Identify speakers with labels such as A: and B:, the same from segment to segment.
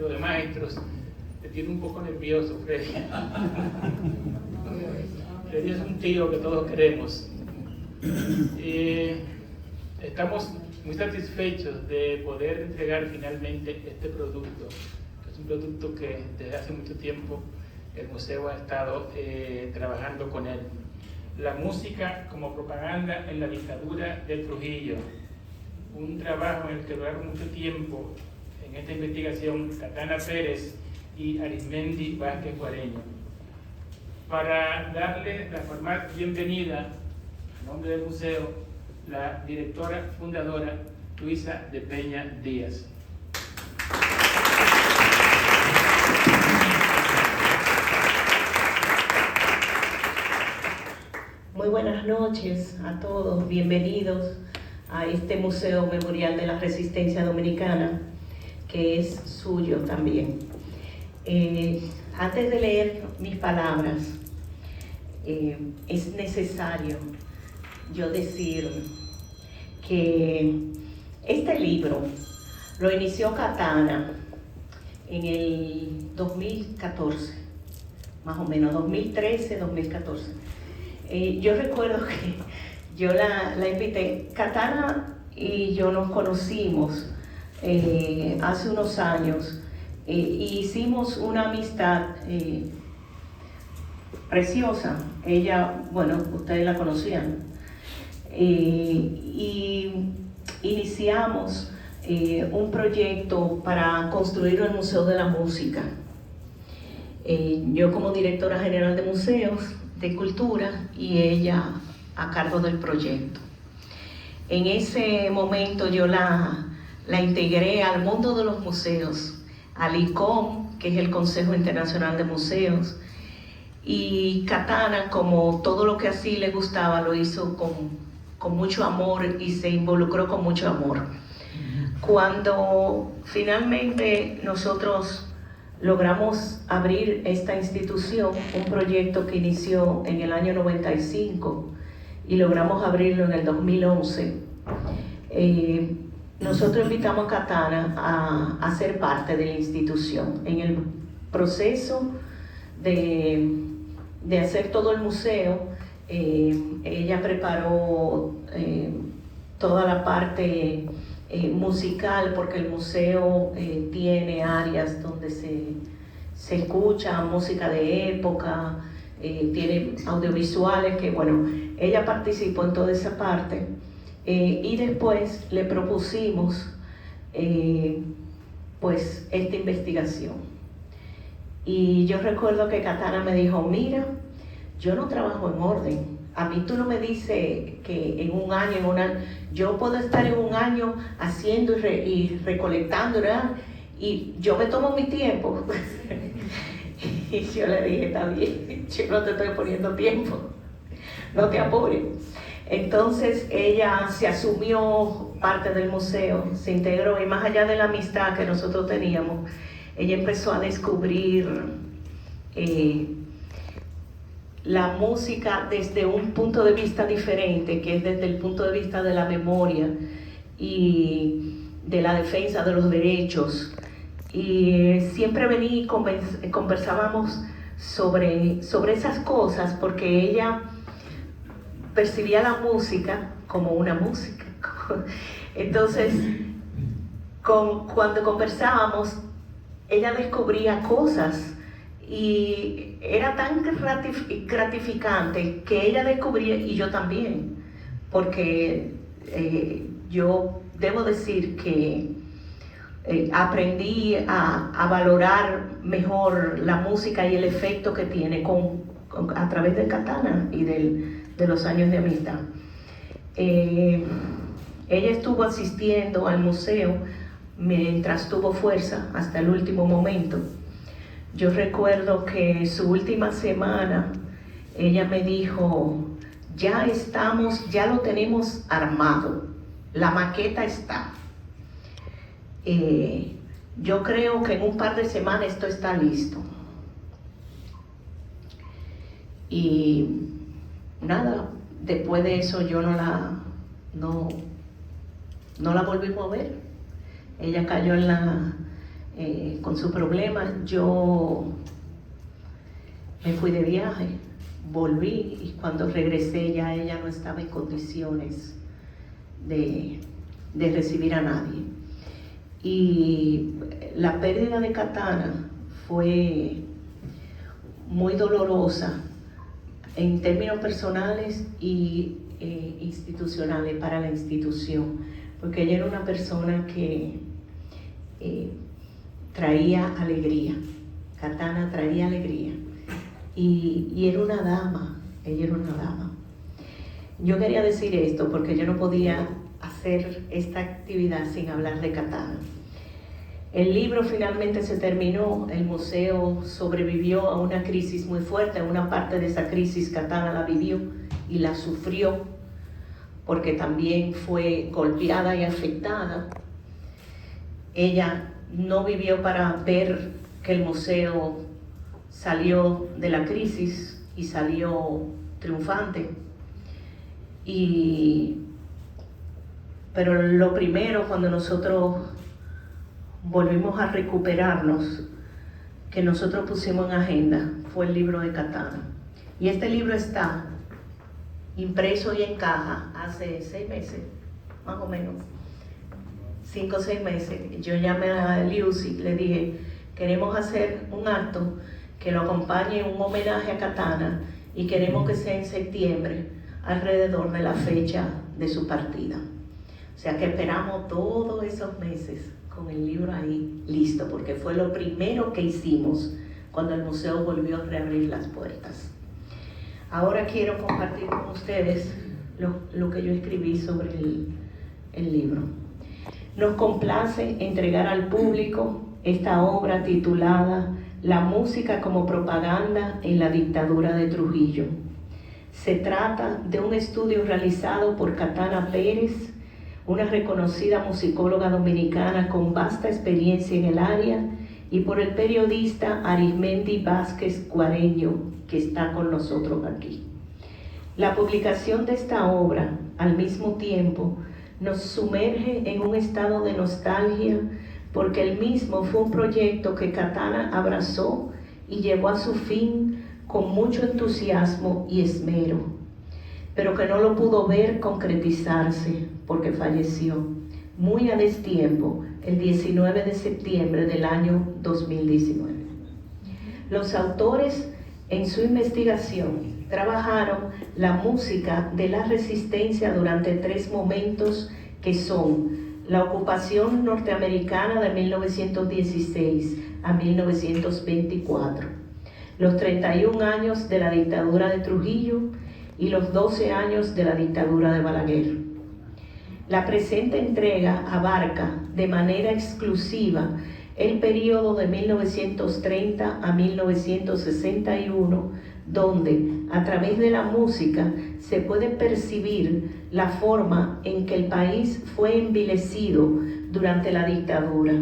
A: maestro de maestros, te tiene un poco nervioso, Freddy. Freddy es un tío que todos queremos. Estamos muy satisfechos de poder entregar finalmente este producto, que es un producto que desde hace mucho tiempo el museo ha estado trabajando con él. La música como propaganda en la dictadura de Trujillo, un trabajo en el que duraron mucho tiempo en esta investigación Catana Pérez y Arismendi Vázquez Guareño. Para darle la formal bienvenida, en nombre del museo, la directora fundadora Luisa de Peña Díaz.
B: Muy buenas noches a todos, bienvenidos a este Museo Memorial de la Resistencia Dominicana, que es suyo también. Antes de leer mis palabras, es necesario yo decir que este libro lo inició Catana en el 2014, más o menos, 2013, 2014. Yo recuerdo que yo la invité. Catana y yo nos conocimos hace unos años y hicimos una amistad preciosa. Ella, bueno, ustedes la conocían. Y iniciamos un proyecto para construir el Museo de la Música. Yo como directora general de museos de cultura y ella a cargo del proyecto. En ese momento yo la integré al mundo de los museos, al ICOM, que es el Consejo Internacional de Museos, y Catana, como todo lo que así le gustaba, lo hizo con mucho amor y se involucró con mucho amor. Cuando finalmente nosotros logramos abrir esta institución, un proyecto que inició en el año 95 y logramos abrirlo en el 2011, nosotros invitamos a Catana a ser parte de la institución. En el proceso de hacer todo el museo, ella preparó toda la parte musical, porque el museo tiene áreas donde se escucha música de época, tiene audiovisuales que, bueno, ella participó en toda esa parte, y después le propusimos pues esta investigación. Y yo recuerdo que Catana me dijo: mira, yo no trabajo en orden. A mí tú no me dices que en un año, yo puedo estar en un año haciendo y recolectando, ¿verdad? Y yo me tomo mi tiempo. Y yo le dije: está bien, yo no te estoy poniendo tiempo, no te apures. Entonces ella se asumió parte del museo, se integró, y más allá de la amistad que nosotros teníamos, ella empezó a descubrir la música desde un punto de vista diferente, que es desde el punto de vista de la memoria y de la defensa de los derechos. Y siempre venía y conversábamos sobre esas cosas, porque ella percibía la música como una música. Entonces, cuando conversábamos, ella descubría cosas y era tan gratificante que ella descubría, y yo también, porque yo debo decir que aprendí a valorar mejor la música y el efecto que tiene a través de Catana y de los años de amistad. Ella estuvo asistiendo al museo mientras tuvo fuerza hasta el último momento. Yo recuerdo que su última semana ella me dijo: ya lo tenemos armado, la maqueta está. Yo creo que en un par de semanas esto está listo. Y nada, después de eso yo no la volvimos a ver. Ella cayó en con su problema, yo me fui de viaje, volví y cuando regresé ya ella no estaba en condiciones de recibir a nadie. Y la pérdida de Katana fue muy dolorosa en términos personales y institucionales para la institución, porque ella era una persona que traía alegría. Katana traía alegría y era una dama, ella era una dama. Yo quería decir esto porque yo no podía hacer esta actividad sin hablar de Katana. El libro finalmente se terminó, el museo sobrevivió a una crisis muy fuerte, una parte de esa crisis Katana la vivió y la sufrió porque también fue golpeada y afectada. Ella no vivió para ver que el museo salió de la crisis y salió triunfante. Pero lo primero, cuando nosotros volvimos a recuperarnos, que nosotros pusimos en agenda, fue el libro de Katana. Y este libro está impreso y en caja hace 6 meses, más o menos, 5 o 6 meses. Yo llamé a Lucy, le dije, queremos hacer un acto que lo acompañe un homenaje a Katana y queremos que sea en septiembre, alrededor de la fecha de su partida. O sea que esperamos todos esos meses con el libro ahí listo, porque fue lo primero que hicimos cuando el museo volvió a reabrir las puertas. Ahora quiero compartir con ustedes lo que yo escribí sobre el libro. Nos complace entregar al público esta obra titulada La música como propaganda en la dictadura de Trujillo. Se trata de un estudio realizado por Katana Pérez, una reconocida musicóloga dominicana con vasta experiencia en el área, y por el periodista Arismendi Vázquez Guareño, que está con nosotros aquí. La publicación de esta obra, al mismo tiempo, nos sumerge en un estado de nostalgia, porque el mismo fue un proyecto que Katana abrazó y llevó a su fin con mucho entusiasmo y esmero, pero que no lo pudo ver concretizarse porque falleció muy a destiempo el 19 de septiembre del año 2019. Los autores en su investigación trabajaron la música de la resistencia durante 3 momentos que son la ocupación norteamericana de 1916 a 1924, los 31 años de la dictadura de Trujillo y los 12 años de la dictadura de Balaguer. La presente entrega abarca de manera exclusiva el periodo de 1930 a 1961, donde a través de la música se puede percibir la forma en que el país fue envilecido durante la dictadura.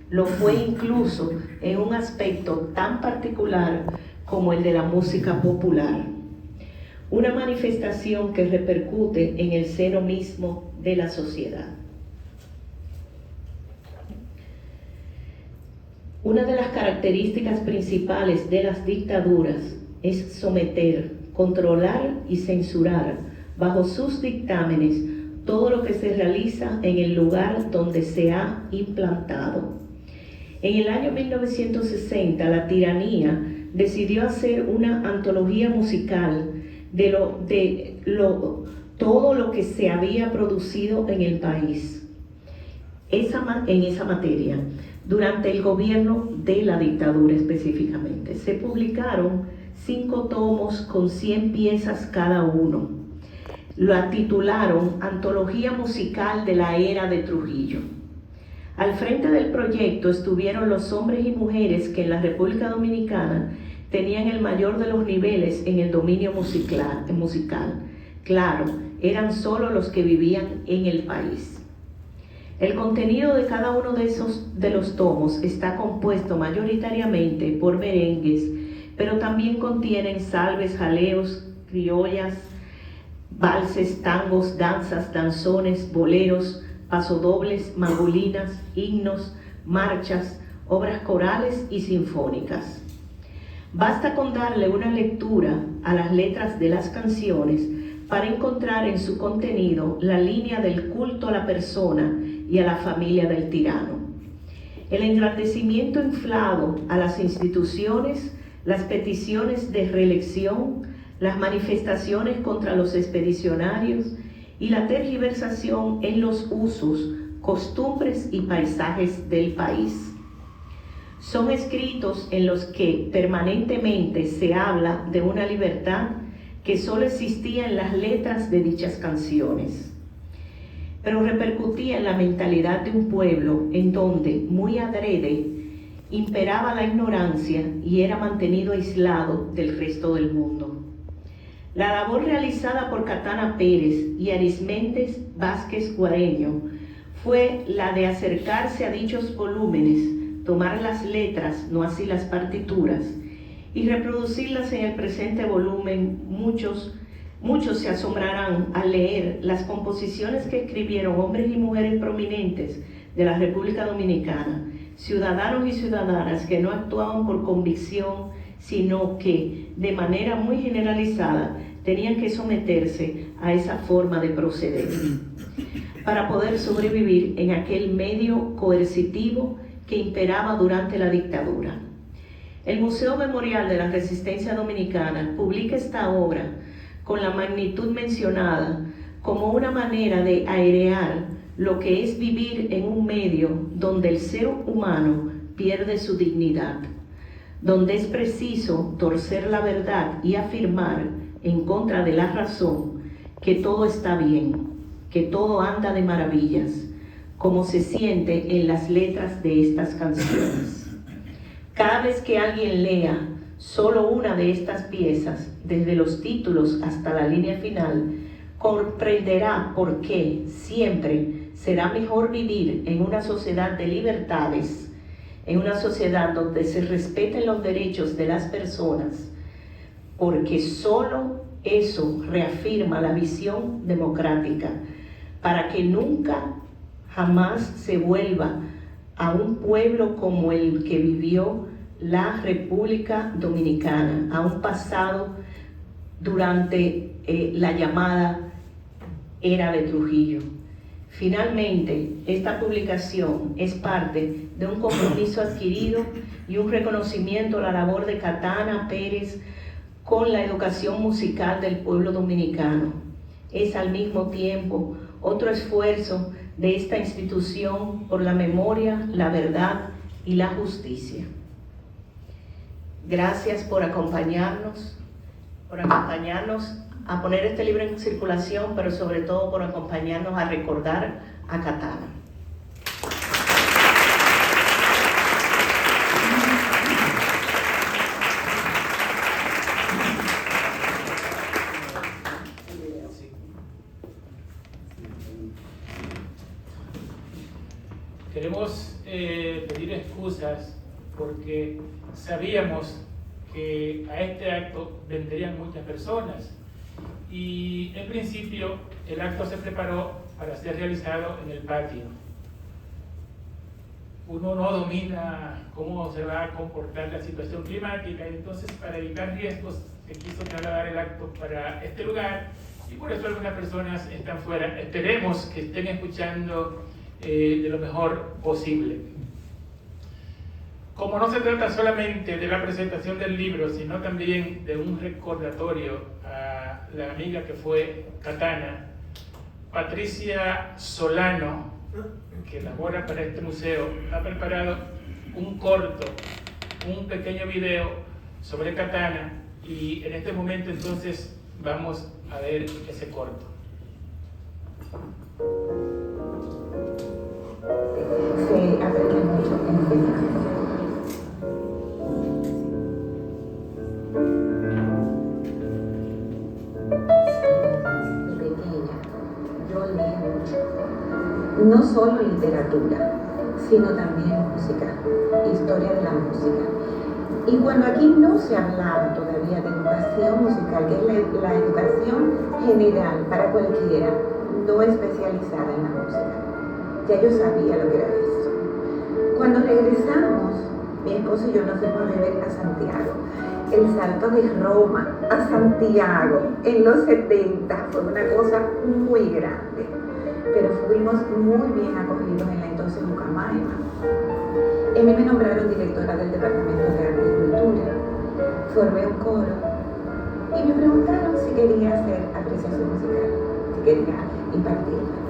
B: Lo fue incluso en un aspecto tan particular como el de la música popular. Una manifestación que repercute en el seno mismo de la sociedad. Una de las características principales de las dictaduras es someter, controlar y censurar bajo sus dictámenes todo lo que se realiza en el lugar donde se ha implantado. En el año 1960, la tiranía decidió hacer una antología musical de todo lo que se había producido en el país en esa materia, durante el gobierno de la dictadura específicamente. Se publicaron 5 tomos con 100 piezas cada uno. La titularon Antología Musical de la Era de Trujillo. Al frente del proyecto estuvieron los hombres y mujeres que en la República Dominicana tenían el mayor de los niveles en el dominio musical. Claro, eran solo los que vivían en el país. El contenido de cada uno de los tomos está compuesto mayoritariamente por merengues, pero también contienen salves, jaleos, criollas, valses, tangos, danzas, danzones, boleros, pasodobles, mangolinas, himnos, marchas, obras corales y sinfónicas. Basta con darle una lectura a las letras de las canciones para encontrar en su contenido la línea del culto a la persona y a la familia del tirano. El engrandecimiento inflado a las instituciones, las peticiones de reelección, las manifestaciones contra los expedicionarios y la tergiversación en los usos, costumbres y paisajes del país. Son escritos en los que permanentemente se habla de una libertad que solo existía en las letras de dichas canciones, pero repercutía en la mentalidad de un pueblo en donde, muy adrede, imperaba la ignorancia y era mantenido aislado del resto del mundo. La labor realizada por Katana Pérez y Arisméndez Vázquez Guareño fue la de acercarse a dichos volúmenes, tomar las letras, no así las partituras, y reproducirlas en el presente volumen. Muchos se asombrarán al leer las composiciones que escribieron hombres y mujeres prominentes de la República Dominicana, ciudadanos y ciudadanas que no actuaban por convicción, sino que de manera muy generalizada tenían que someterse a esa forma de proceder para poder sobrevivir en aquel medio coercitivo que imperaba durante la dictadura. El Museo Memorial de la Resistencia Dominicana publica esta obra con la magnitud mencionada como una manera de airear lo que es vivir en un medio donde el ser humano pierde su dignidad, donde es preciso torcer la verdad y afirmar en contra de la razón que todo está bien, que todo anda de maravillas, como se siente en las letras de estas canciones. Cada vez que alguien lea solo una de estas piezas, desde los títulos hasta la línea final, comprenderá por qué siempre será mejor vivir en una sociedad de libertades, en una sociedad donde se respeten los derechos de las personas, porque solo eso reafirma la visión democrática, para que nunca jamás se vuelva a un pueblo como el que vivió la República Dominicana, a un pasado durante la llamada era de Trujillo. Finalmente, esta publicación es parte de un compromiso adquirido y un reconocimiento a la labor de Katana Pérez con la educación musical del pueblo dominicano. Es al mismo tiempo otro esfuerzo de esta institución por la memoria, la verdad y la justicia. Gracias por acompañarnos a poner este libro en circulación, pero sobre todo por acompañarnos a recordar a Katana.
A: Queremos pedir excusas porque sabíamos que a este acto vendrían muchas personas y en principio el acto se preparó para ser realizado en el patio. Uno no domina cómo se va a comportar la situación climática, entonces para evitar riesgos se quiso trasladar el acto para este lugar y por eso algunas personas están fuera. Esperemos que estén escuchando de lo mejor posible. Como no se trata solamente de la presentación del libro, sino también de un recordatorio a la amiga que fue Katana, Patricia Solano, que labora para este museo, ha preparado un corto, un pequeño video sobre Katana y en este momento entonces vamos a ver ese corto.
C: Se aprende mucho en este caso. Yo leí mucho, no solo literatura, sino también música, historia de la música. Y cuando aquí no se hablaba todavía de educación musical, que es la educación general para cualquiera, no especializada en la música, ya yo sabía lo que era eso. Cuando regresamos, mi esposo y yo nos fuimos a Santiago. El salto de Roma a Santiago en los 70 fue una cosa muy grande, pero fuimos muy bien acogidos en la entonces Ucamaima. A mí me nombraron directora del Departamento de Arte y Cultura, formé un coro y me preguntaron si quería hacer apreciación musical, si quería impartirla.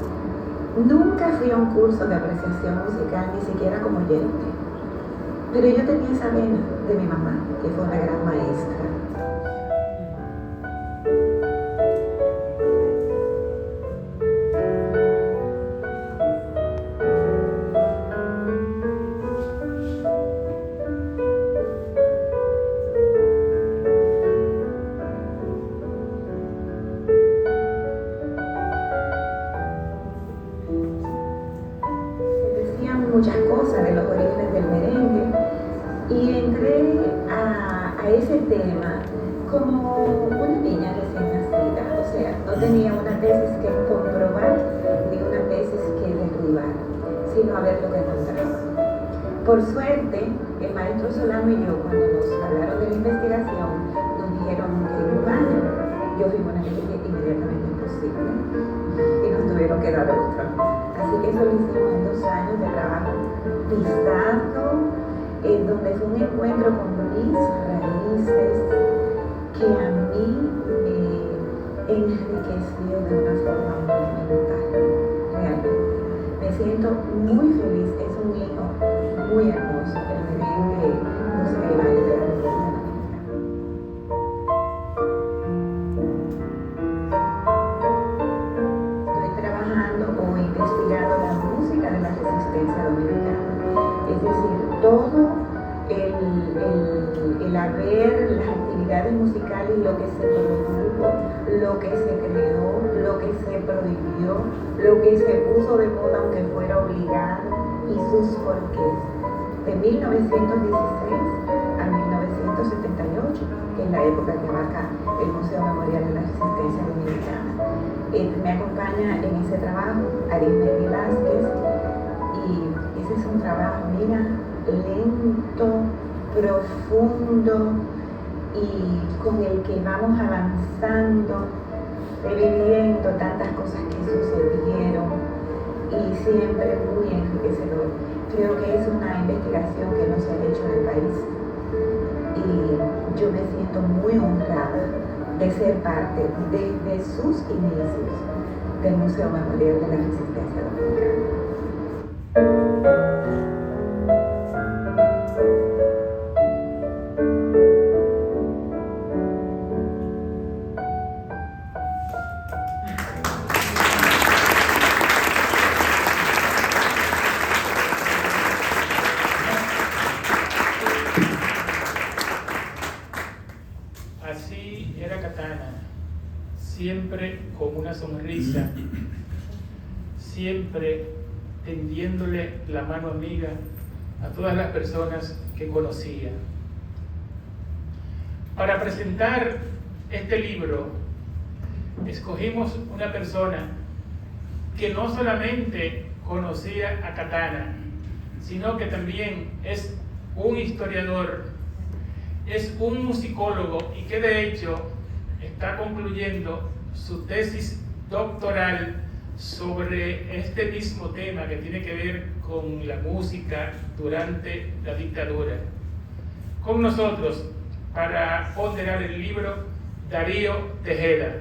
C: Nunca fui a un curso de apreciación musical, ni siquiera como oyente. Pero yo tenía esa vena de mi mamá, que fue una gran maestra. Muchas cosas de los orígenes del merengue y entré a ese tema como una niña recién nacida, o sea, no tenía una tesis que comprobar ni una tesis que derribar, sino a ver lo que encontraba. Por suerte, el maestro Solano y yo, cuando nos hablaron de la investigación, nos dijeron que en un año yo fui una niña inmediatamente imposible y nos tuvieron que dar otra. Así que eso lo hicimos en 2 años de trabajo pisando, donde fue un encuentro con mis raíces que a mí me enriqueció de una forma monumental, realmente. Me siento muy feliz, es un hijo muy hermoso, el merengue, música y baile de la República Dominicana. Investigando la música de la resistencia dominicana, es decir, todo el haber, las actividades musicales, lo que se produjo, lo que se creó, lo que se prohibió, lo que se puso de moda aunque fuera obligado y sus porqués, de 1916 a 1978, que es la época que abarca el Museo Memorial de la Resistencia Dominicana. Me acompaña en ese trabajo Arismendi Vázquez y ese es un trabajo, mira, lento, profundo y con el que vamos avanzando, reviviendo tantas cosas que sucedieron y siempre muy enriquecedor. Creo que es una investigación que no se ha hecho en el país y yo me siento muy honrada de ser parte desde sus inicios del Museo Memorial de la Resistencia Dominicana.
A: Así era Katana, siempre con una sonrisa, siempre tendiéndole la mano amiga a todas las personas que conocía. Para presentar este libro, escogimos una persona que no solamente conocía a Katana, sino que también es un historiador, es un musicólogo y que de hecho está concluyendo su tesis doctoral sobre este mismo tema que tiene que ver con la música durante la dictadura. Con nosotros, para ponderar el libro, Darío Tejeda.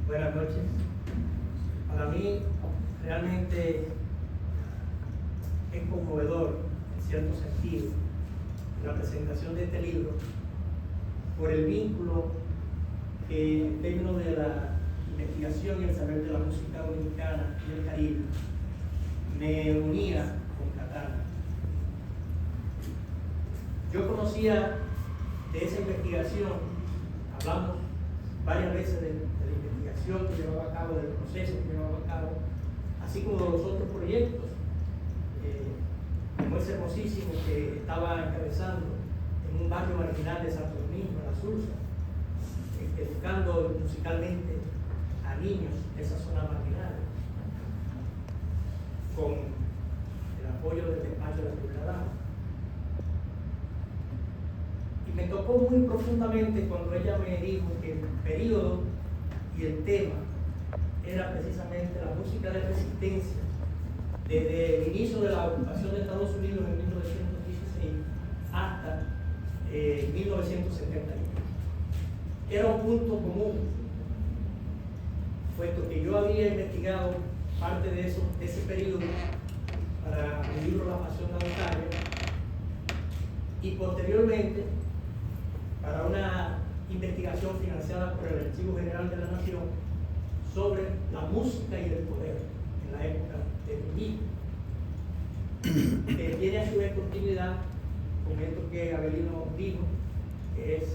D: Buenas noches. Para mí realmente es conmovedor, en cierto sentido, la presentación de este libro por el vínculo que en términos de la investigación y el saber de la música dominicana y del Caribe me unía con Katana. Yo conocía de esa investigación hablamos varias veces de la investigación que llevaba a cabo, del proceso que llevaba a cabo, así como de los otros proyectos, como ese hermosísimo que estaba encabezando en un barrio marginal de Santo Domingo, en la Sursa, educando musicalmente a niños de esa zona marginal, con el apoyo del despacho de la primera dama. Y me tocó muy profundamente cuando ella me dijo que el periodo y el tema era precisamente la música de resistencia desde el inicio de la ocupación de Estados Unidos en 1916 hasta 1971. Era un punto común, puesto que yo había investigado parte de ese periodo para el libro La Pasión de Octavio, y posteriormente para una investigación financiada por el Archivo General de la Nación sobre la música y el poder en la época de Trujillo, que tiene a su vez continuidad con esto que Avelino dijo, que es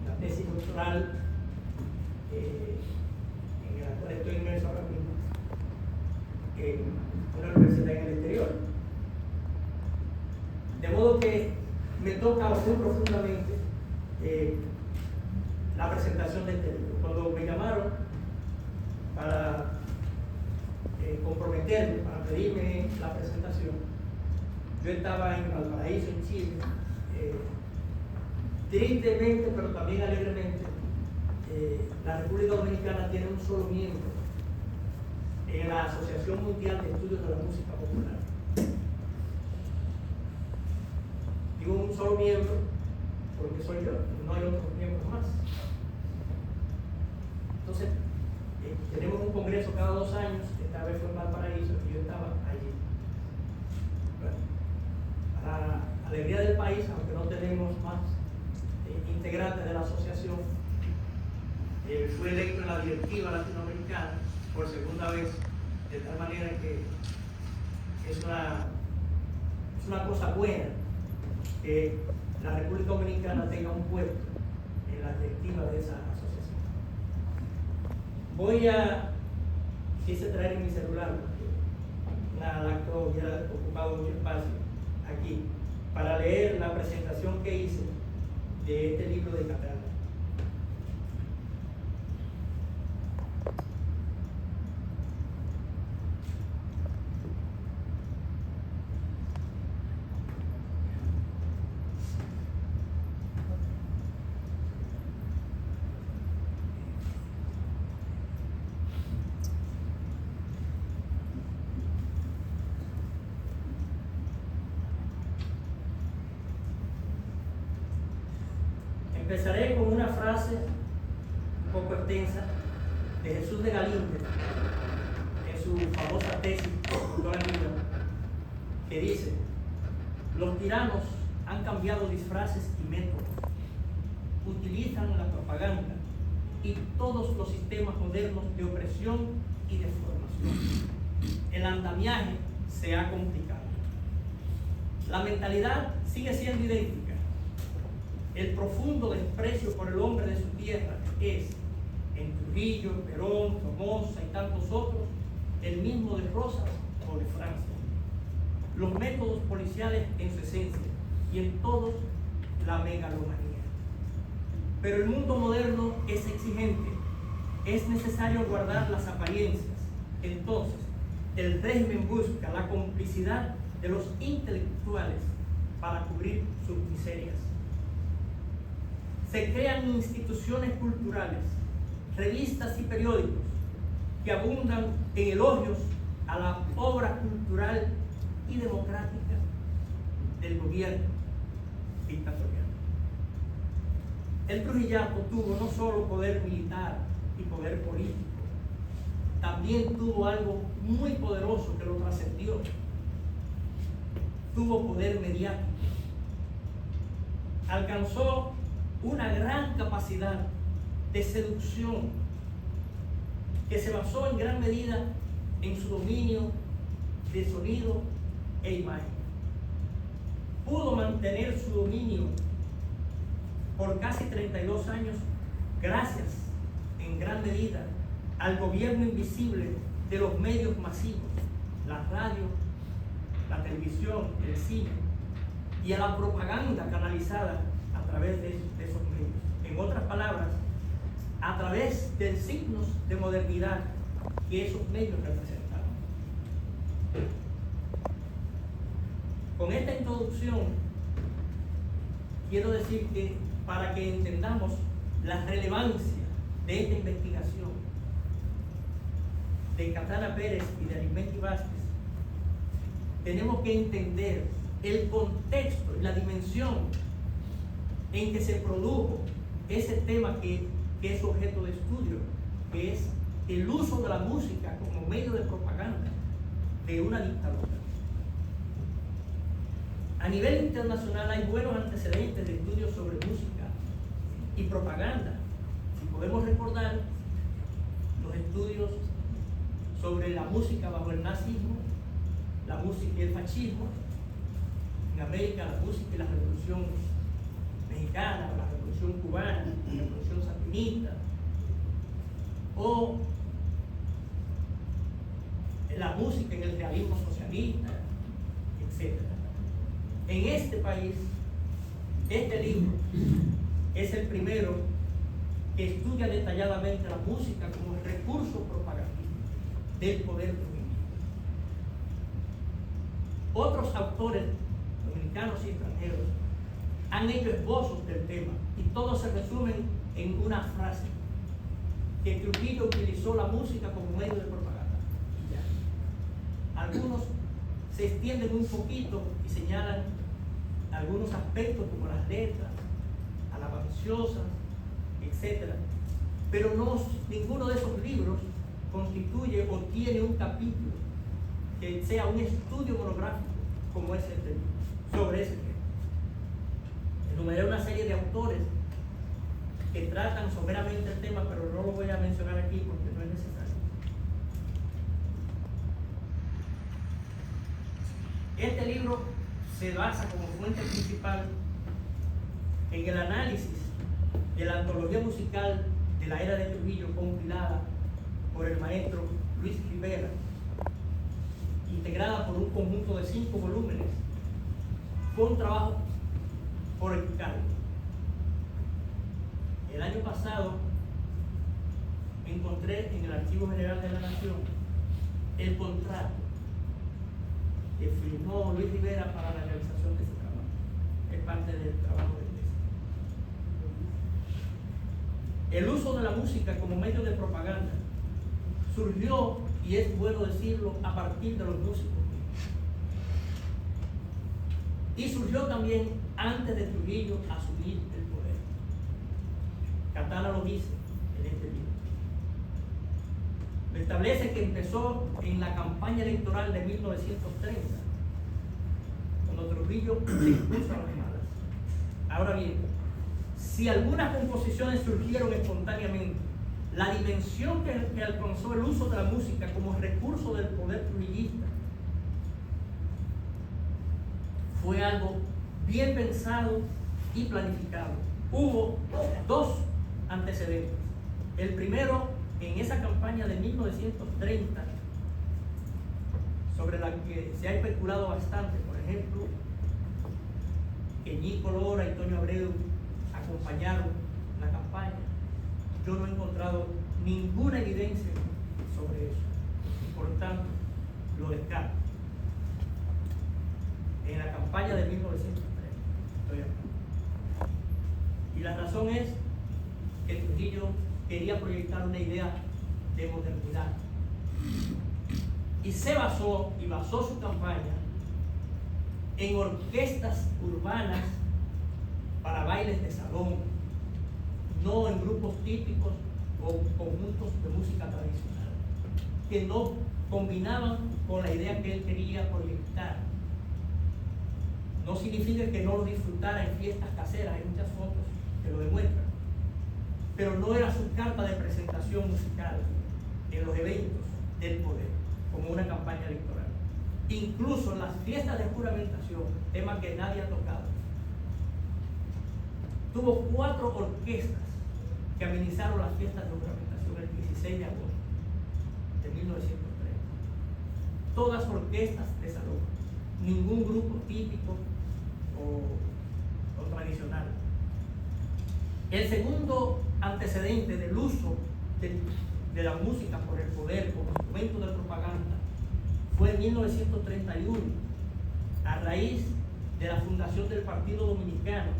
D: la tesis doctoral en la cual estoy inmerso ahora mismo en una universidad en el exterior. De modo que me toca muy profundamente la presentación de este libro. Cuando me llamaron para comprometerme, para pedirme la presentación, yo estaba en Valparaíso, en Chile. Tristemente, pero también alegremente, la República Dominicana tiene un solo miembro en la Asociación Mundial de Estudios de la Música Popular. Digo un solo miembro porque soy yo, no hay otros miembros más. Entonces, tenemos un congreso cada 2 años, esta vez fue en Valparaíso y yo estaba allí. Bueno, para la alegría del país, aunque no tenemos más integrantes de la asociación, fui electo en la directiva latinoamericana por segunda vez, de tal manera que es una cosa buena que la República Dominicana tenga un puesto en la directiva de esa asociación. Quise traer en mi celular, porque la lacto hubiera ocupado mucho espacio aquí, para leer la presentación que hice de este libro de Catala. Empezaré con una frase un poco extensa de Jesús de Galíndez en su famosa tesis doctoral en libro, que dice: los tiranos han cambiado disfraces y métodos, utilizan la propaganda y todos los sistemas modernos de opresión y de formación. El andamiaje se ha complicado. La mentalidad sigue siendo idéntica. El profundo desprecio por el hombre de su tierra es, en Trujillo, Perón, Somoza y tantos otros, el mismo de Rosas o de Francia. Los métodos policiales en su esencia y en todos la megalomanía. Pero el mundo moderno es exigente. Es necesario guardar las apariencias. Entonces, el régimen busca la complicidad de los intelectuales para cubrir sus miserias. Se crean instituciones culturales, revistas y periódicos que abundan en elogios a la obra cultural y democrática del gobierno dictatorial. El trujillato tuvo no solo poder militar y poder político, también tuvo algo muy poderoso que lo trascendió. Tuvo poder mediático. Alcanzó una gran capacidad de seducción que se basó en gran medida en su dominio de sonido e imagen. Pudo mantener su dominio por casi 32 años gracias en gran medida al gobierno invisible de los medios masivos, la radio, la televisión, el cine, y a la propaganda canalizada a través de esos medios. En otras palabras, a través de signos de modernidad que esos medios representaron. Con esta introducción, quiero decir que para que entendamos la relevancia de esta investigación de Katana Pérez y de Arismendi Vázquez, tenemos que entender el contexto y la dimensión en que se produjo ese tema que es objeto de estudio, que es el uso de la música como medio de propaganda de una dictadura. A nivel internacional hay buenos antecedentes de estudios sobre música y propaganda. Si podemos recordar los estudios sobre la música bajo el nazismo, la música y el fascismo, en América la música y la revolución mexicana, la revolución cubana, la revolución sandinista, o la música en el realismo socialista, etc. En este país, este libro es el primero que estudia detalladamente la música como recurso propagandístico del poder dominante. Otros autores dominicanos y extranjeros han hecho esbozos del tema y todos se resumen en una frase: que Trujillo utilizó la música como medio de propaganda. Y ya. Algunos se extienden un poquito y señalan algunos aspectos como las letras, alabanciosas, etc. Pero ninguno de esos libros constituye o tiene un capítulo que sea un estudio monográfico como es este libro, sobre ese tema. Enumeré una serie de autores que tratan someramente el tema, pero no lo voy a mencionar aquí porque no es necesario. Este libro se basa como fuente principal en el análisis de la antología musical de la era de Trujillo, compilada por el maestro Luis Rivera, integrada por un conjunto de 5 volúmenes, con trabajo por encargo. El año pasado encontré en el Archivo General de la Nación el contrato que firmó Luis Rivera para la realización de ese trabajo. Es parte del trabajo de tesis. El uso de la música como medio de propaganda surgió, y es bueno decirlo, a partir de los músicos. Y surgió también antes de Trujillo asumir el poder. Katana lo dice en este libro. Lo establece que empezó en la campaña electoral de 1930, cuando Trujillo se impuso a las malas. Ahora bien, si algunas composiciones surgieron espontáneamente, la dimensión que alcanzó el uso de la música como recurso del poder trujillista fue algo bien pensado y planificado. Hubo 2 antecedentes. El primero, en esa campaña de 1930, sobre la que se ha especulado bastante, por ejemplo, que Ñico Lora y Toño Abreu acompañaron la campaña. Yo no he encontrado ninguna evidencia sobre eso y por tanto lo descarto. En la campaña de 1930 y la razón es que Trujillo quería proyectar una idea de modernidad y se basó su campaña en orquestas urbanas para bailes de salón, no en grupos típicos o conjuntos de música tradicional, que no combinaban con la idea que él quería proyectar. No significa que no lo disfrutara en fiestas caseras, hay muchas fotos que lo demuestran, pero no era su carta de presentación musical en los eventos del poder, como una campaña electoral. Incluso en las fiestas de juramentación, tema que nadie ha tocado, tuvo 4 orquestas que amenizaron las fiestas de juramentación el 16 de agosto de 1930. Todas orquestas de salón, ningún grupo típico o tradicional. El segundo antecedente del uso de la música por el poder como instrumento de propaganda fue en 1931, a raíz de la fundación del Partido Dominicano,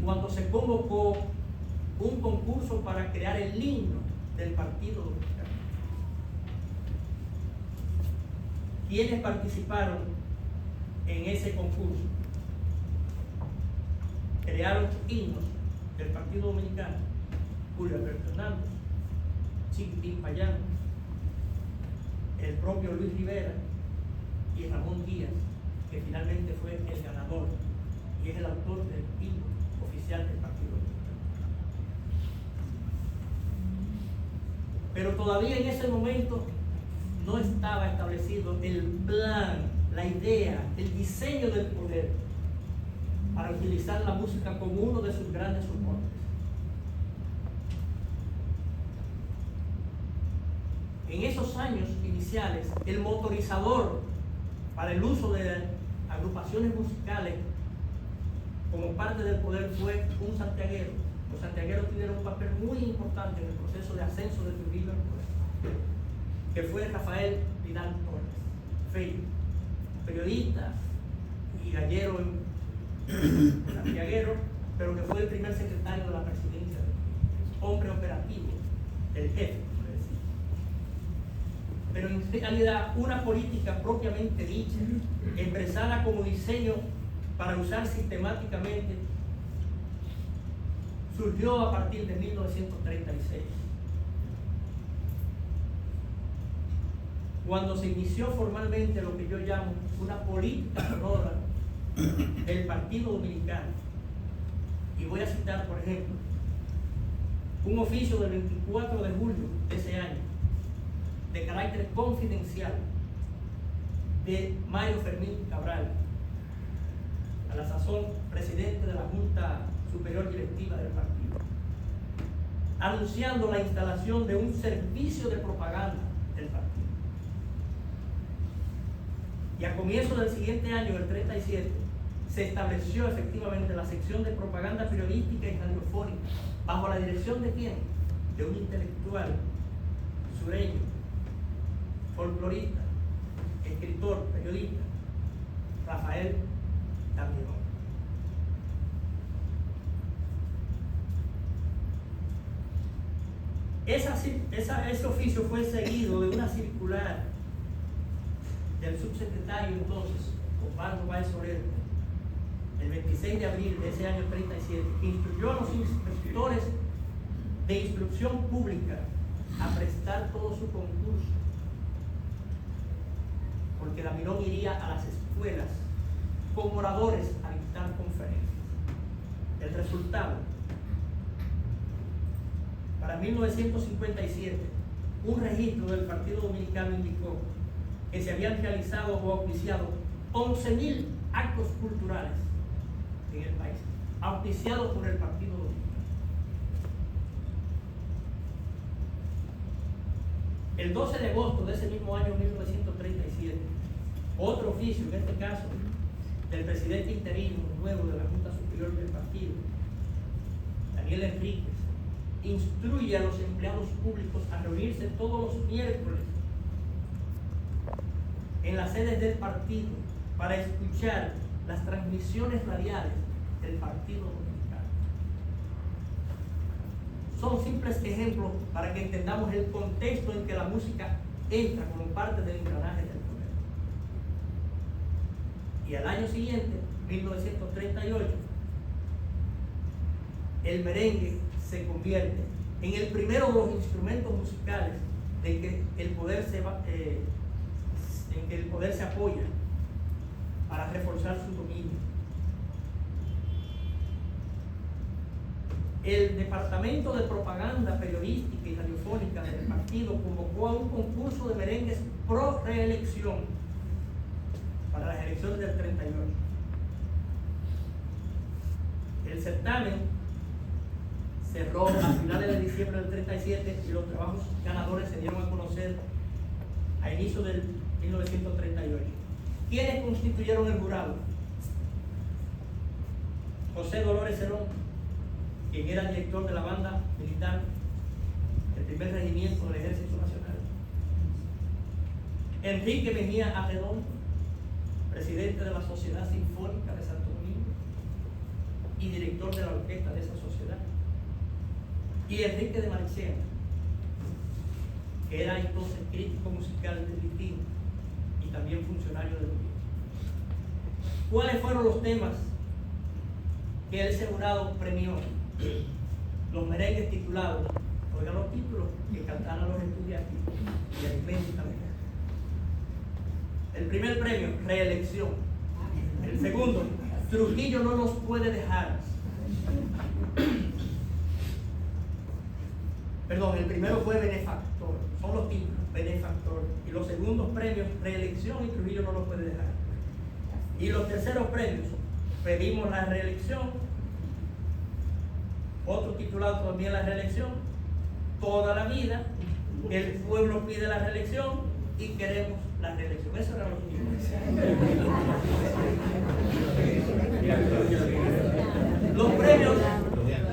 D: cuando se convocó un concurso para crear el himno del Partido Dominicano. ¿Quiénes participaron en ese concurso? Crearon himnos del Partido Dominicano: Julio Alberto Hernández, Chiquitín Payán, el propio Luis Rivera y Ramón Díaz, que finalmente fue el ganador y es el autor del himno oficial del Partido Dominicano. Pero todavía en ese momento no estaba establecido el plan, la idea, el diseño del poder para utilizar la música como uno de sus grandes soportes. En esos años iniciales, el motorizador para el uso de agrupaciones musicales como parte del poder fue un santiaguero. Los santiagueros tuvieron un papel muy importante en el proceso de ascenso de Trujillo al poder, que fue Rafael Vidal Torres, Fello, periodista y gallero santiaguero, pero que fue el primer secretario de la presidencia, hombre operativo, el jefe, por decir. Pero en realidad una política propiamente dicha, expresada como diseño para usar sistemáticamente, surgió a partir de 1936, cuando se inició formalmente lo que yo llamo una política sonora del Partido Dominicano. Y voy a citar, por ejemplo, un oficio del 24 de julio de ese año, de carácter confidencial, de Mario Fermín Cabral, a la sazón presidente de la Junta Superior Directiva del partido, anunciando la instalación de un servicio de propaganda del partido. Y a comienzos del siguiente año, el 37, se estableció efectivamente la sección de propaganda periodística y radiofónica, bajo la dirección de ¿quién? De un intelectual sureño, folclorista, escritor, periodista, Rafael También. Ese oficio fue seguido de una circular del subsecretario entonces, Osvaldo Báez Soler, el 26 de abril de ese año 37, que instruyó a los inspectores de instrucción pública a prestar todo su concurso, porque la Mirón iría a las escuelas con oradores a dictar conferencias. El resultado: para 1957, un registro del Partido Dominicano indicó que se habían realizado o auspiciado 11.000 actos culturales en el país, auspiciados por el Partido Dominicano. El 12 de agosto de ese mismo año 1937, otro oficio, en este caso del presidente interino nuevo de la Junta Superior del Partido, Daniel Enríquez, instruye a los empleados públicos a reunirse todos los miércoles en las sedes del partido para escuchar las transmisiones radiales del Partido Dominicano. Son simples ejemplos para que entendamos el contexto en que la música entra como parte del engranaje del poder. Y al año siguiente, 1938, el merengue se convierte en el primero de los instrumentos musicales en que el poder se apoya para reforzar su dominio. El Departamento de Propaganda Periodística y Radiofónica del partido convocó a un concurso de merengues pro reelección para las elecciones del 38. El certamen cerró a finales de diciembre del 37 y los trabajos ganadores se dieron a conocer a inicio del 1938. ¿Quiénes constituyeron el jurado? José Dolores Cerón, quien era director de la banda militar del primer regimiento del Ejército Nacional. Enrique Mejía Arredondo, presidente de la Sociedad Sinfónica de Santo Domingo y director de la orquesta de esa sociedad. Y Enrique de Marchena, que era entonces crítico musical del Litino y también funcionario del gobierno. ¿Cuáles fueron los temas que ese jurado premió? Los merengues titulados, oigan los títulos que cantaron los estudiantes y aritméticamente. El primer premio, reelección. El segundo, Trujillo no nos puede dejar. Perdón, el primero fue benefactor, son los títulos, benefactor. Y los segundos premios, reelección y Trujillo no nos puede dejar. Y los terceros premios, pedimos la reelección, otro titulado también la reelección, toda la vida, el pueblo pide la reelección y queremos la reelección. Eso era lo que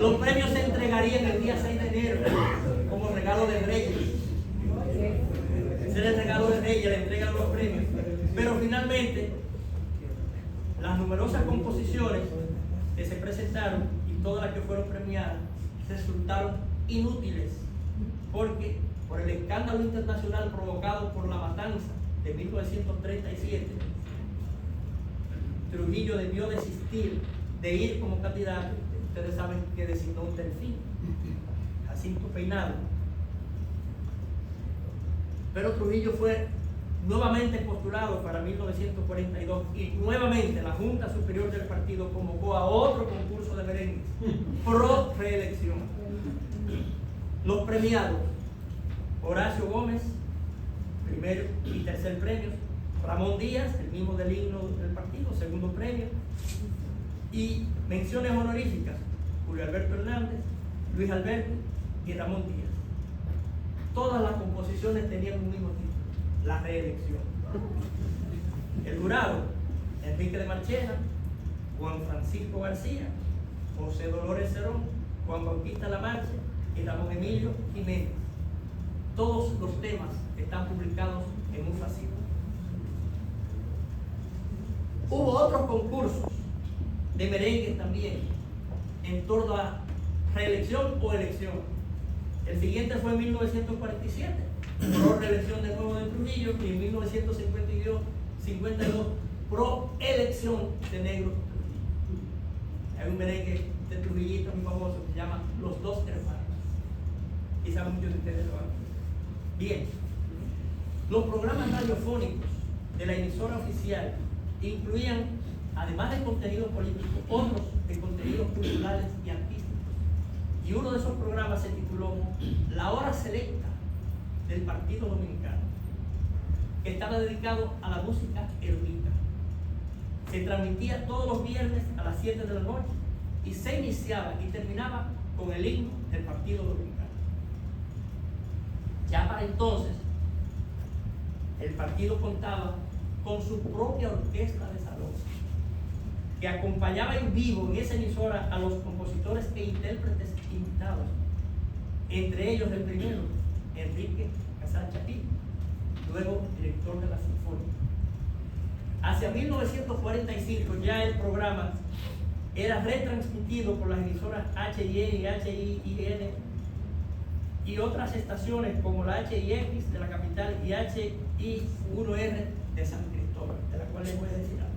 D: los premios se entregarían el día 6 de enero como regalo de Reyes. Ese era el regalo de Reyes, le entregan los premios. Pero finalmente, las numerosas composiciones que se presentaron y todas las que fueron premiadas resultaron inútiles, porque por el escándalo internacional provocado por la matanza de 1937, Trujillo debió desistir de ir como candidato. Ustedes saben que designó un delfín, Jacinto Peinado. Pero Trujillo fue nuevamente postulado para 1942 y nuevamente la Junta Superior del Partido convocó a otro concurso de merengues pro reelección. Los premiados: Horacio Gómez, primero y tercer premio; Ramón Díaz, el mismo del himno del partido, segundo premio; y menciones honoríficas: Julio Alberto Hernández, Luis Alberto y Ramón Díaz. Todas las composiciones tenían un mismo título: la reelección. El jurado: Enrique de Marchena, Juan Francisco García, José Dolores Cerón, Juan Bautista Lamarche y Ramón Emilio Jiménez. Todos los temas están publicados en un fascículo. Hubo otros concursos de merengues también en torno a reelección o elección. El siguiente fue en 1947, pro reelección de nuevo de Trujillo, y en 1952 pro elección de Negro Trujillo. Hay un merengue de Trujillito muy famoso que se llama Los Dos Hermanos. Quizás muchos de ustedes lo han visto. Bien, los programas radiofónicos de la emisora oficial incluían, además de contenido político, otros de contenidos culturales y artísticos. Y uno de esos programas se tituló La Hora Selecta del Partido Dominicano, que estaba dedicado a la música erudita. Se transmitía todos los viernes a las 7 de la noche y se iniciaba y terminaba con el himno del Partido Dominicano. Ya para entonces, el partido contaba con su propia orquesta de salón, que acompañaba en vivo en esa emisora a los compositores e intérpretes invitados, entre ellos el primero, Enrique Casal Chapí, luego director de la Sinfónica. Hacia 1945 ya el programa era retransmitido por las emisoras HIE y HIN y otras estaciones como la HIX de la capital y HI1R de San Cristóbal, de la cual les voy a decir algo.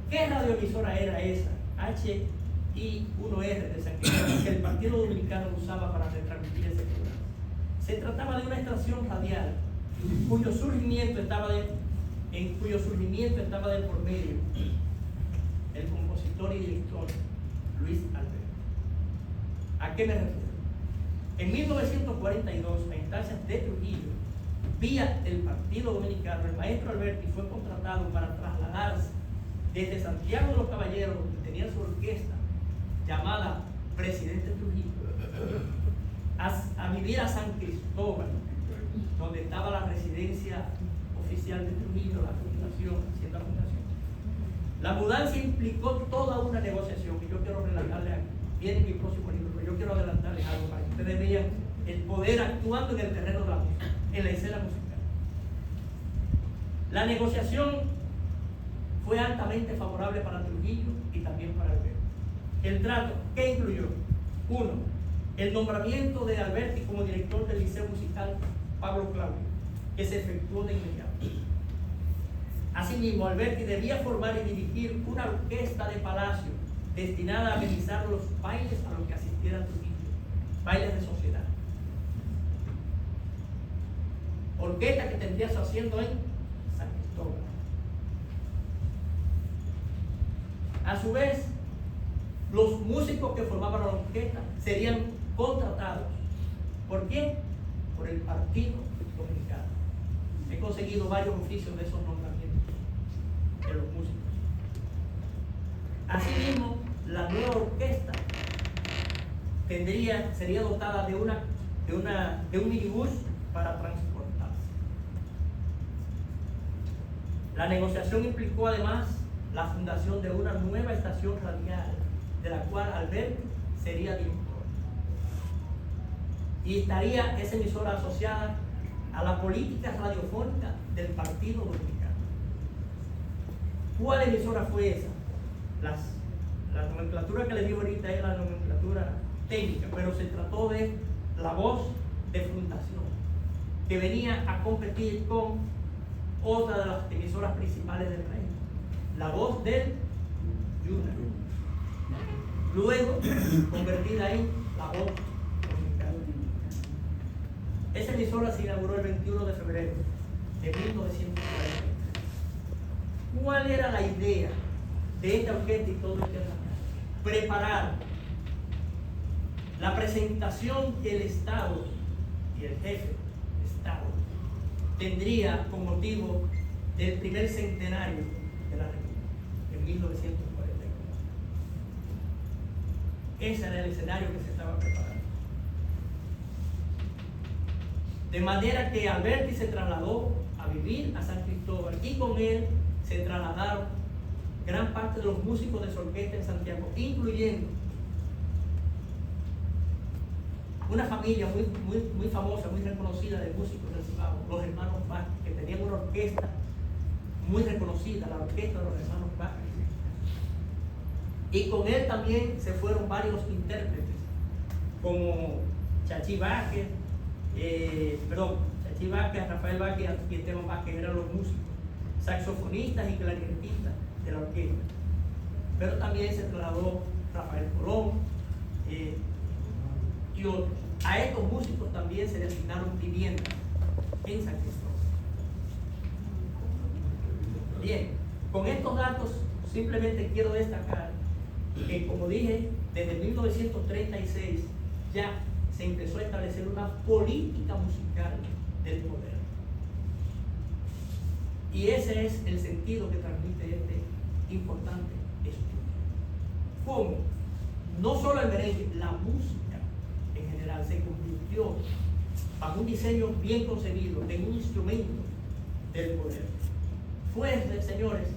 D: ¿Qué radioemisora era esa? HI1R de San Cristóbal, que el Partido Dominicano usaba para retransmitir ese programa. Se trataba de una estación radial cuyo surgimiento estaba de por medio el compositor y director Luis Alberto. ¿A qué me refiero? En 1942, a instancias de Trujillo, vía el Partido Dominicano, el maestro Alberti fue contratado para trasladarse desde Santiago de los Caballeros, donde tenía su orquesta, llamada Presidente Trujillo a vivir a San Cristóbal, donde estaba la residencia oficial de Trujillo, la fundación, Hacienda Fundación. La mudanza implicó toda una negociación que yo quiero relatarles aquí. Viene en mi próximo libro, pero yo quiero adelantarles algo para que ustedes vean el poder actuando en el terreno de la música, en la escena musical. La negociación fue altamente favorable para Trujillo y también para Alberti. El trato, ¿qué incluyó? 1. El nombramiento de Alberti como director del Liceo Musical Pablo Claudio, que se efectuó de inmediato. Asimismo, Alberti debía formar y dirigir una orquesta de palacio destinada a amenizar los bailes a los que asistiera Trujillo, bailes de sociedad. Orquesta que tendría su asiento en San Cristóbal. A su vez, los músicos que formaban la orquesta serían contratados. ¿Por quién? Por el Partido Dominicano. He conseguido varios oficios de esos nombramientos de los músicos. Asimismo, la nueva orquesta sería dotada de un minibús para transportarse. La negociación implicó además la fundación de una nueva estación radial, de la cual Alberti sería director. Y estaría esa emisora asociada a la política radiofónica del Partido Dominicano. ¿Cuál emisora fue esa? La nomenclatura que le digo ahorita es la nomenclatura técnica, pero se trató de La Voz de Fundación, que venía a competir con otra de las emisoras principales del reino, La Voz del Junior. Luego, convertida en La Voz Dominicana. Esa emisora se inauguró el 21 de febrero de 1940. ¿Cuál era la idea de esta orquesta y todo este trabajo? Preparar la presentación que el Estado y el jefe de Estado tendría con motivo del primer centenario de la República, en 1944. Ese era el escenario que se estaba preparando. De manera que Alberti se trasladó a vivir a San Cristóbal y con él se trasladaron gran parte de los músicos de su orquesta en Santiago, incluyendo una familia muy famosa, muy reconocida de músicos del Cibao, los hermanos Vázquez, que tenían una orquesta muy reconocida, la orquesta de los hermanos Vázquez. Y con él también se fueron varios intérpretes, como Chachi Vázquez, Rafael Vázquez y Esteban Vázquez eran los músicos, saxofonistas y clarinetistas de la orquesta. Pero también se trasladó Rafael Colón y otros. A estos músicos también se les asignaron viviendas en San Cristóbal. Bien, con estos datos simplemente quiero destacar que, como dije, desde 1936 ya se empezó a establecer una política musical del poder. Y ese es el sentido que transmite este importante estudio. Cómo no solo el merengue, la música en general se convirtió, bajo un diseño bien concebido, en un instrumento del poder. Fue, señores,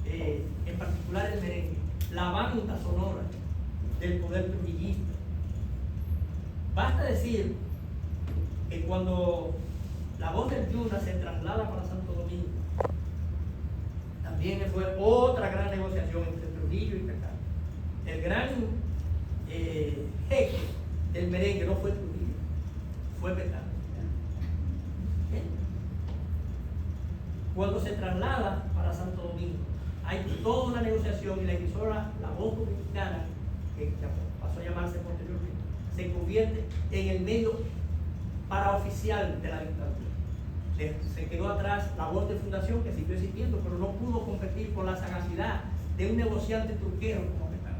D: en particular el merengue, la banda sonora del poder trujillista. Basta decir que cuando La Voz del Yuna se traslada para Santo Domingo, también fue otra gran negociación entre Trujillo y Cacao. El gran jefe del merengue no fue Trujillo, fue Petano. Cuando se traslada para Santo Domingo, hay toda una negociación y la emisora La Voz Dominicana, que pasó a llamarse posteriormente, se convierte en el medio paraoficial de la dictadura. Se quedó atrás La Voz de Fundación, que siguió existiendo, pero no pudo competir con la sagacidad de un negociante turquero como Petano.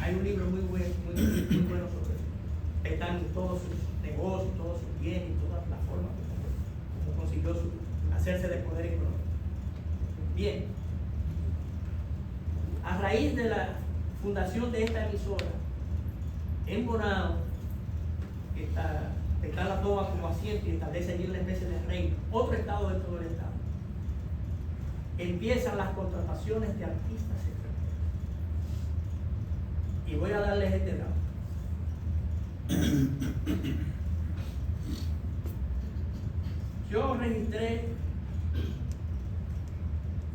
D: Hay un libro muy bueno sobre Petano y todos sus negocios, todos sus bienes, todas las formas como consiguió hacerse de poder económico. Bien, a raíz de la fundación de esta emisora, en Bonao, que está la toma como asiento y establece allí una especie de reino, otro estado dentro del estado, empiezan las contrataciones de artistas extranjeros. Y voy a darles este dato. Yo registré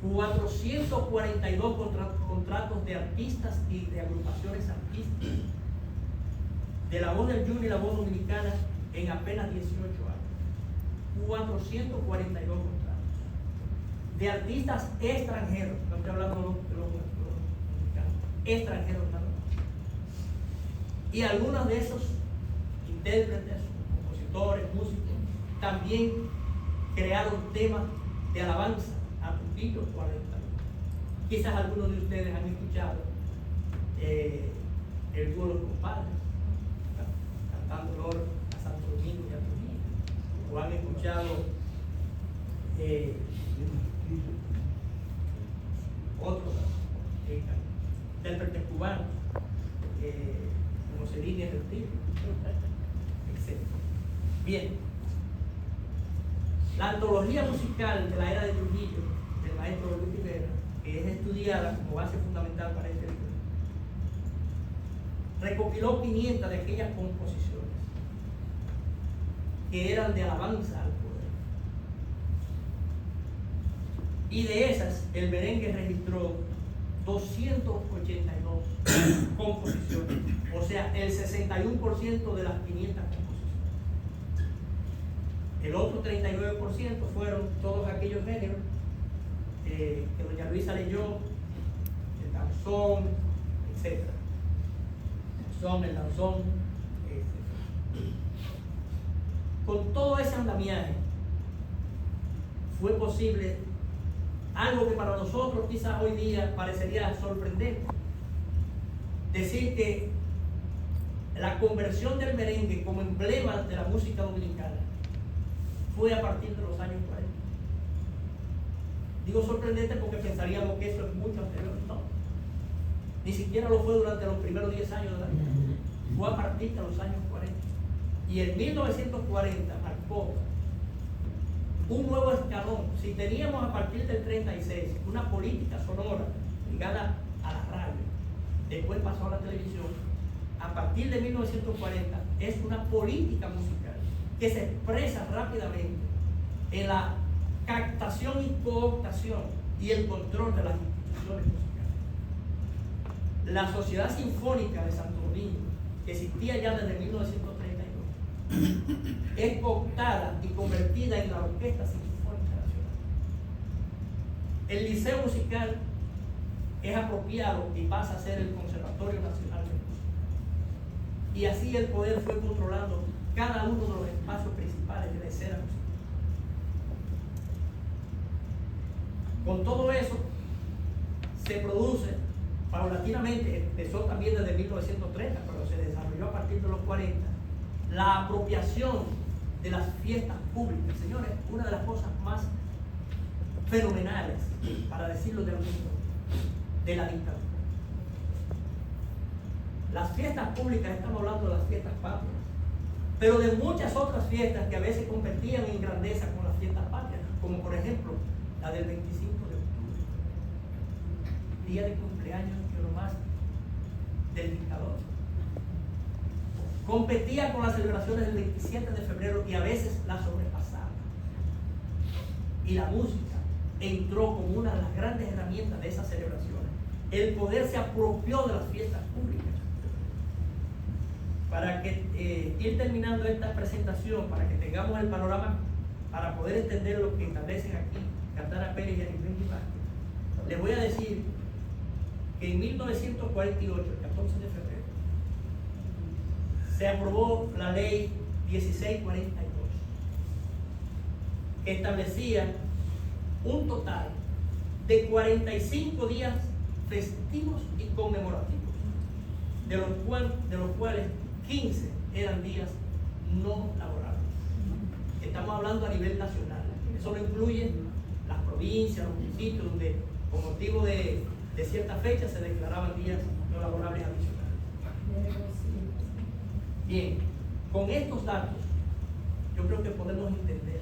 D: 442 contratos de artistas y de agrupaciones artísticas de la voz del Junior y la voz dominicana en apenas 18 años. 442 contratos de artistas extranjeros, no estoy hablando de los dominicanos, extranjeros nada más. Y algunos de esos intérpretes, compositores, músicos, también crearon temas de alabanza a Trujillo 40. Quizás algunos de ustedes han escuchado el dúo Los Compadres, cantando honor a Santo Domingo y a Trujillo, o han escuchado otros intérpretes cubanos, como Celina del Río, etc. Bien, la antología musical de la era de Trujillo, del maestro Luis Rivera, que es estudiada como base fundamental para este libro, recopiló 500 de aquellas composiciones que eran de alabanza al poder. Y de esas, el merengue registró 282 composiciones, o sea, el 61% de las 500 composiciones. El otro 39% fueron todos aquellos géneros que doña Luisa leyó, el danzón, etc. El danzón, etc. Con todo ese andamiaje fue posible algo que para nosotros quizás hoy día parecería sorprendente. Decir que la conversión del merengue como emblema de la música dominicana fue a partir de los años 40. Digo sorprendente porque pensaríamos que eso es mucho anterior. No, ni siquiera lo fue durante los primeros 10 años de la vida. Fue a partir de los años 40. Y en 1940 marcó un nuevo escalón. Si teníamos a partir del 36 una política sonora ligada a la radio, después pasó a la televisión, a partir de 1940 es una política musical que se expresa rápidamente en la captación y cooptación y el control de las instituciones musicales. La Sociedad Sinfónica de Santo Domingo, que existía ya desde 1932, es cooptada y convertida en la Orquesta Sinfónica Nacional. El Liceo Musical es apropiado y pasa a ser el Conservatorio Nacional de Música. Y así el poder fue controlando cada uno de los espacios principales de la escena musical. Con todo eso, se produce paulatinamente, empezó también desde 1930, pero se desarrolló a partir de los 40, la apropiación de las fiestas públicas. Señores, una de las cosas más fenomenales, para decirlo de algún modo, de la dictadura. Las fiestas públicas, estamos hablando de las fiestas patrias, pero de muchas otras fiestas que a veces competían en grandeza con las fiestas patrias, como por ejemplo la del 25 de octubre, día de cumpleaños que lo más del dictador. Competía con las celebraciones del 27 de febrero y a veces la sobrepasaba. Y la música entró como una de las grandes herramientas de esas celebraciones. El poder se apropió de las fiestas públicas. Para que ir terminando esta presentación, para que tengamos el panorama, para poder entender lo que establecen aquí Catara Pérez y Arismendi Vázquez, les voy a decir que en 1948, el 14 de febrero, se aprobó la ley 1642, que establecía un total de 45 días festivos y conmemorativos, de los cuales 15 eran días no laborables. Estamos hablando a nivel nacional. Eso no incluye las provincias, los municipios, donde con motivo de de cierta fecha se declaraban días no laborables adicionales. Bien, con estos datos, yo creo que podemos entender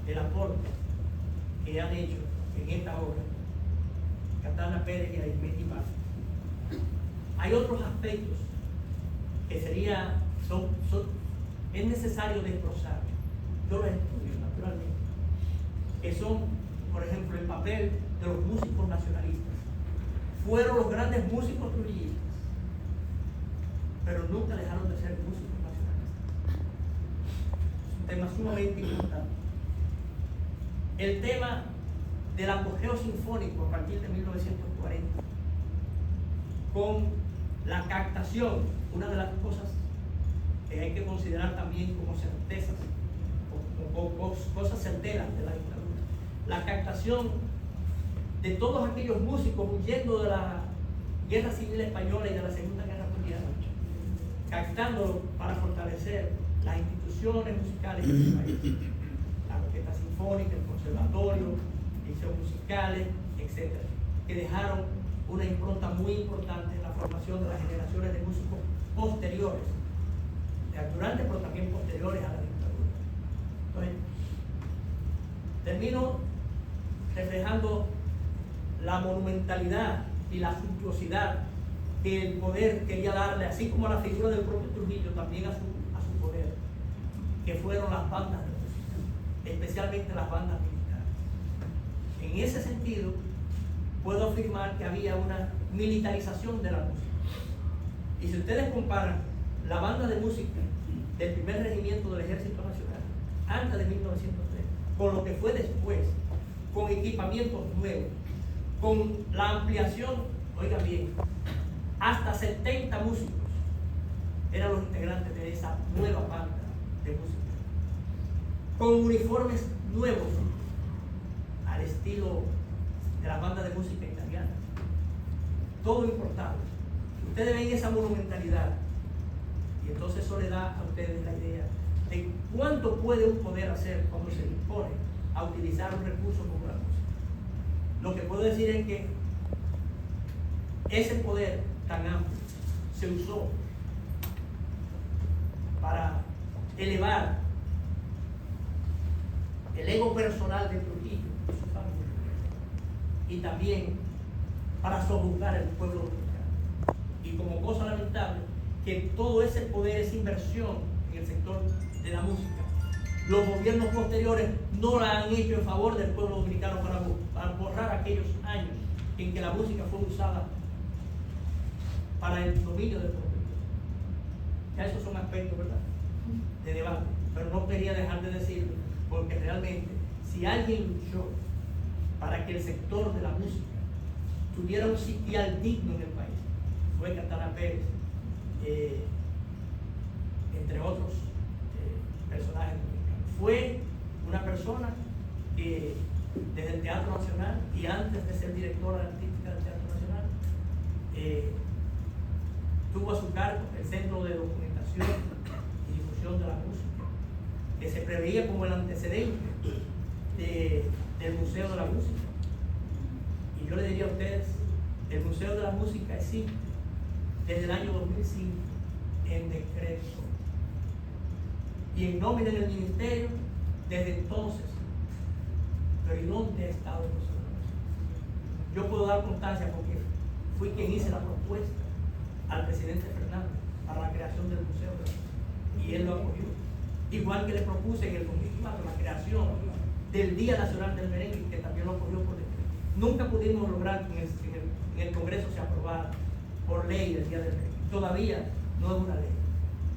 D: el aporte que han hecho en esta obra Katana Pérez y Arismendi Paz. Hay otros aspectos que es necesario desglosar. Yo los estudio naturalmente, que son, por ejemplo, el papel de los músicos nacionalistas. Fueron los grandes músicos trujillistas, pero nunca dejaron de ser músicos nacionalistas. Es un tema sumamente importante. El tema del apogeo sinfónico a partir de 1940, con la captación, una de las cosas que hay que considerar también como certezas, o cosas certeras de la dictadura, la captación de todos aquellos músicos huyendo de la Guerra Civil Española y de la Segunda Guerra Mundial, captándolo para fortalecer las instituciones musicales de este país, la orquesta sinfónica, el conservatorio, liceos musicales, etc., que dejaron una impronta muy importante en la formación de las generaciones de músicos posteriores, durante pero también posteriores a la dictadura. Entonces, termino reflejando la monumentalidad y la suntuosidad que el poder quería darle, así como a la figura del propio Trujillo, también a su poder, que fueron las bandas de música, especialmente las bandas militares. En ese sentido, puedo afirmar que había una militarización de la música. Y si ustedes comparan la banda de música del primer regimiento del Ejército Nacional, antes de 1903, con lo que fue después, con equipamientos nuevos, con la ampliación, oigan bien, hasta 70 músicos eran los integrantes de esa nueva banda de música, con uniformes nuevos al estilo de la banda de música italiana, todo importado. Ustedes ven esa monumentalidad y entonces eso le da a ustedes la idea de cuánto puede un poder hacer cuando se dispone a utilizar un recurso como la música. Lo que puedo decir es que ese poder tan amplio se usó para elevar el ego personal de Trujillo y su familia, y también para sojuzgar al pueblo dominicano. Y como cosa lamentable, que todo ese poder, esa inversión en el sector de la música, los gobiernos posteriores no la han hecho en favor del pueblo dominicano para borrar aquellos años en que la música fue usada para el dominio del pueblo. Ya esos son aspectos, ¿verdad?, de debate, pero no quería dejar de decirlo, porque realmente si alguien luchó para que el sector de la música tuviera un sitial digno en el país, fue Katana Pérez, entre otros personajes dominicanos. Fue una persona que desde el Teatro Nacional y antes de ser directora artística del Teatro Nacional, tuvo a su cargo el Centro de Documentación y Difusión de la Música, que se preveía como el antecedente del Museo de la Música. Y yo le diría a ustedes, el Museo de la Música existe desde el año 2005 en decreto y en nómina en el ministerio desde entonces. Pero ¿y dónde ha estado el Museo de la Música? Yo puedo dar constancia porque fui quien hice la propuesta al presidente Fernández para la creación del Museo de la Música y él lo acogió. Igual que le propuse en el 2004 la creación del Día Nacional del Merengue, que también lo acogió por decreto. Nunca pudimos lograr que en el Congreso se aprobara por ley el Día del Merengue. Todavía no es una ley,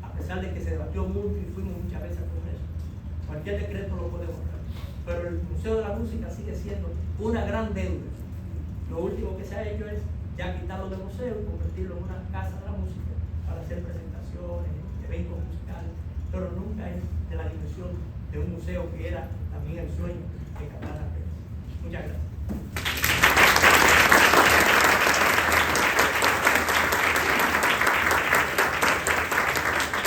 D: a pesar de que se debatió mucho y fuimos muchas veces al Congreso. Cualquier decreto lo puede borrar, pero el Museo de la Música sigue siendo una gran deuda. Lo último que se ha hecho es ya quitarlo del museo y convertirlo en una casa de la música para hacer presentaciones, eventos musicales, pero nunca es de la dimensión de un museo que era también el sueño de Katana Pérez. Muchas gracias.